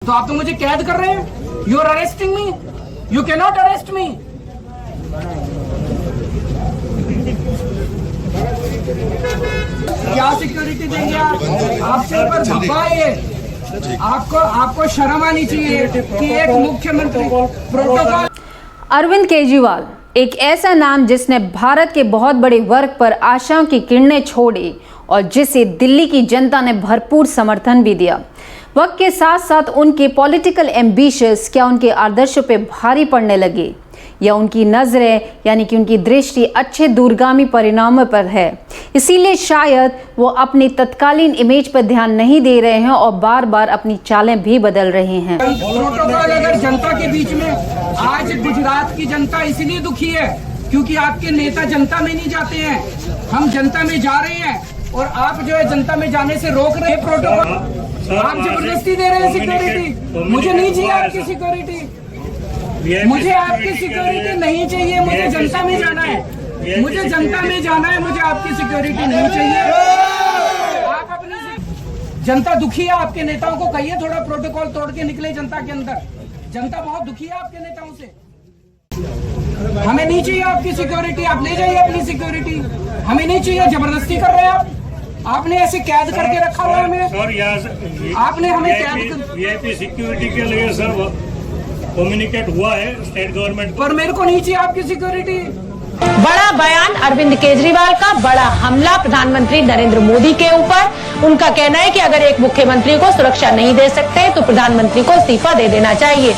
तो आप तो मुझे कैद कर रहे हैं। You are arresting me, you can not arrest me. क्या सिक्योरिटी देंगे आप? आपके ऊपर धब्बा है। आपको शर्म आनी चाहिए कि एक मुख्यमंत्री प्रोटोकॉल। अरविंद केजरीवाल एक ऐसा नाम जिसने भारत के बहुत बड़े वर्ग पर आशाओं की किरणें छोड़ी और जिसे दिल्ली की जनता ने भरपूर समर्थन भी दिया। वक्त के साथ साथ उनके पॉलिटिकल एम्बिशंस क्या उनके आदर्शों पे भारी पड़ने लगे या उनकी नज़रें यानी कि उनकी दृष्टि अच्छे दूरगामी परिणामों पर है, इसीलिए शायद वो अपनी तत्कालीन इमेज पर ध्यान नहीं दे रहे हैं और बार बार अपनी चालें भी बदल रहे हैं। प्रोटोकॉल अगर जनता के बीच में, आज गुजरात की जनता इसलिए दुखी है क्योंकि आपके नेता जनता में नहीं जाते हैं। हम जनता में जा रहे हैं और आप जो है जनता में जाने से रोक रहे हैं। प्रोटोकॉल आप जबरदस्ती दे रहे हैं सिक्योरिटी। मुझे नहीं चाहिए आपकी सिक्योरिटी, मुझे आपकी सिक्योरिटी नहीं चाहिए। मुझे जनता में जाना है, मुझे जनता में जाना है, मुझे आपकी सिक्योरिटी नहीं चाहिए। आप अपनी जनता दुखी है, आपके नेताओं को कहिए थोड़ा प्रोटोकॉल तोड़ के निकले जनता के अंदर। जनता बहुत दुखी है आपके नेताओं से। हमें नहीं चाहिए आपकी सिक्योरिटी, आप ले जाइए अपनी सिक्योरिटी। हमें नहीं चाहिए, जबरदस्ती कर रहे हैं आप। आपने ऐसे कैद करके रखा हुआ है हमें। आपने हमें कैद कर वीआईपी सिक्योरिटी के लिए सर कम्युनिकेट हुआ है स्टेट गवर्नमेंट पर मेरे को नहीं चाहिए आपकी सिक्योरिटी। बड़ा बयान अरविंद केजरीवाल का, बड़ा हमला प्रधानमंत्री नरेंद्र मोदी के ऊपर। उनका कहना है कि अगर एक मुख्यमंत्री को सुरक्षा नहीं दे सकते तो प्रधानमंत्री को इस्तीफा दे देना चाहिए।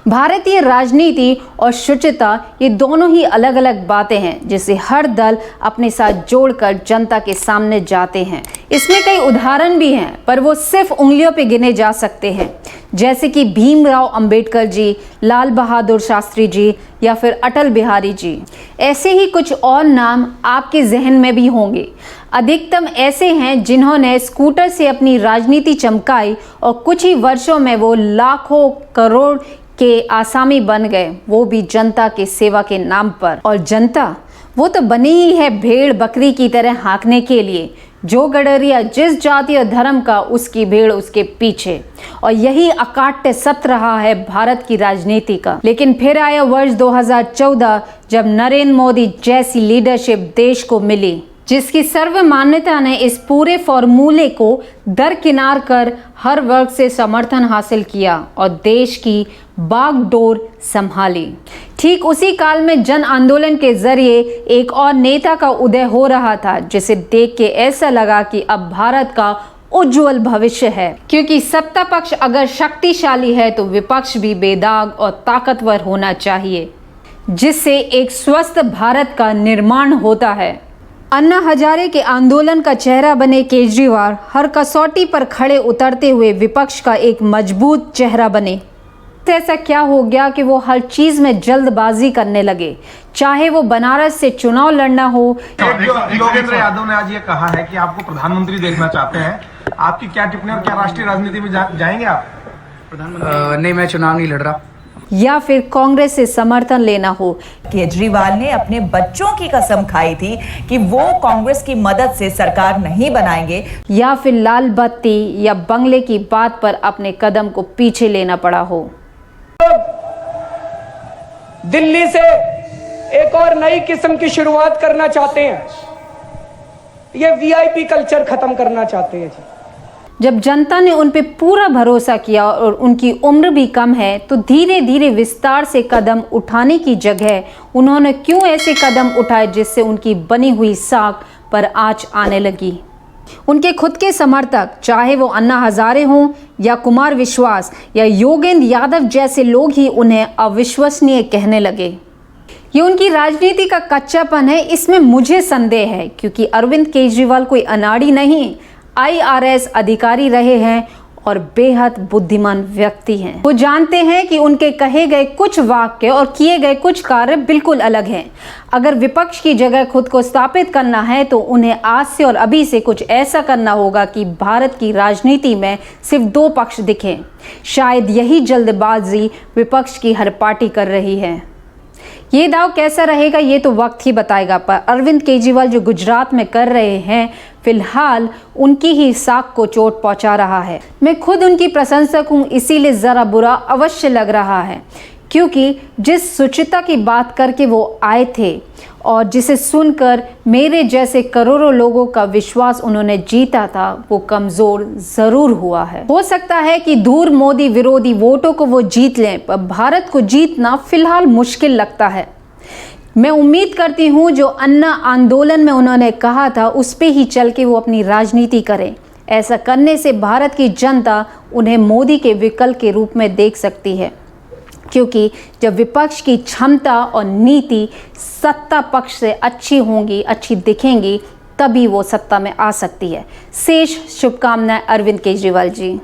भारतीय राजनीति और शुचिता ये दोनों ही अलग अलग बातें हैं जिसे हर दल अपने साथ जोड़कर जनता के सामने जाते हैं। इसमें कई उदाहरण भी हैं पर वो सिर्फ उंगलियों पे गिने जा सकते हैं, जैसे कि भीमराव अंबेडकर जी, लाल बहादुर शास्त्री जी या फिर अटल बिहारी जी। ऐसे ही कुछ और नाम आपके जहन में भी होंगे। अधिकतम ऐसे हैं जिन्होंने स्कूटर से अपनी राजनीति चमकाई और कुछ ही वर्षों में वो लाखों करोड़ के आसामी बन गए, वो भी जनता के सेवा के नाम पर। और जनता वो तो बनी ही है भेड़ बकरी की तरह हाँकने के लिए। जो गडरिया जिस जाति और धर्म का, उसकी भीड़ उसके पीछे। और यही अकाट्य सत्य रहा है भारत की राजनीति का। लेकिन फिर आया वर्ष 2014 जब नरेंद्र मोदी जैसी लीडरशिप देश को मिली, जिसकी सर्वमान्यता ने इस पूरे फॉर्मूले को दरकिनार कर हर वर्ग से समर्थन हासिल किया और देश की बागडोर संभाली। ठीक उसी काल में जन आंदोलन के जरिए एक और नेता का उदय हो रहा था जिसे देख के ऐसा लगा कि अब भारत का उज्जवल भविष्य है, क्योंकि सत्ता पक्ष अगर शक्तिशाली है तो विपक्ष भी बेदाग और ताकतवर होना चाहिए, जिससे एक स्वस्थ भारत का निर्माण होता है। अन्ना हजारे के आंदोलन का चेहरा बने केजरीवाल हर कसौटी पर खड़े उतरते हुए विपक्ष का एक मजबूत चेहरा बने। तो ऐसा क्या हो गया कि वो हर चीज में जल्दबाजी करने लगे, चाहे वो बनारस से चुनाव लड़ना हो। योगेंद्र यादव ने आज ये कहा है कि आपको प्रधानमंत्री देखना चाहते हैं, आपकी क्या टिप्पणी और क्या राष्ट्रीय राजनीति में जाएंगे आप? नहीं, मैं चुनाव नहीं लड़ रहा। या फिर कांग्रेस से समर्थन लेना हो। केजरीवाल ने अपने बच्चों की कसम खाई थी कि वो कांग्रेस की मदद से सरकार नहीं बनाएंगे। या फिर लाल बत्ती या बंगले की बात पर अपने कदम को पीछे लेना पड़ा हो। दिल्ली से एक और नई किस्म की शुरुआत करना चाहते हैं, ये वीआईपी कल्चर खत्म करना चाहते हैं जी। जब जनता ने उन पे पूरा भरोसा किया और उनकी उम्र भी कम है तो धीरे धीरे विस्तार से कदम उठाने की जगह उन्होंने क्यों ऐसे कदम उठाए जिससे उनकी बनी हुई साख पर आंच आने लगी। उनके खुद के समर्थक, चाहे वो अन्ना हजारे हों या कुमार विश्वास या योगेंद्र यादव जैसे लोग ही उन्हें अविश्वसनीय कहने लगे। ये उनकी राजनीति का कच्चापन है, इसमें मुझे संदेह है, क्योंकि अरविंद केजरीवाल कोई अनाड़ी नहीं, IRS अधिकारी रहे हैं और बेहद बुद्धिमान व्यक्ति हैं। वो जानते हैं कि उनके कहे गए कुछ वाक्य और किए गए कुछ कार्य बिल्कुल अलग हैं। अगर विपक्ष की जगह खुद को स्थापित करना है तो उन्हें आज से और अभी से कुछ ऐसा करना होगा कि भारत की राजनीति में सिर्फ दो पक्ष दिखें। शायद यही जल्दबाजी विपक्ष की हर पार्टी कर रही है। ये दाव कैसा रहेगा ये तो वक्त ही बताएगा, पर अरविंद केजरीवाल जो गुजरात में कर रहे हैं फिलहाल उनकी ही साख को चोट पहुंचा रहा है। मैं खुद उनकी प्रशंसक हूं, इसीलिए ज़रा बुरा अवश्य लग रहा है, क्योंकि जिस शुचिता की बात करके वो आए थे और जिसे सुनकर मेरे जैसे करोड़ों लोगों का विश्वास उन्होंने जीता था, वो कमज़ोर ज़रूर हुआ है। हो सकता है कि दूर मोदी विरोधी वोटों को वो जीत लें, पर भारत को जीतना फिलहाल मुश्किल लगता है। मैं उम्मीद करती हूँ जो अन्ना आंदोलन में उन्होंने कहा था उस पे ही चल के वो अपनी राजनीति करें। ऐसा करने से भारत की जनता उन्हें मोदी के विकल्प के रूप में देख सकती है, क्योंकि जब विपक्ष की क्षमता और नीति सत्ता पक्ष से अच्छी होंगी, अच्छी दिखेंगी, तभी वो सत्ता में आ सकती है। शेष शुभकामनाएं अरविंद केजरीवाल जी।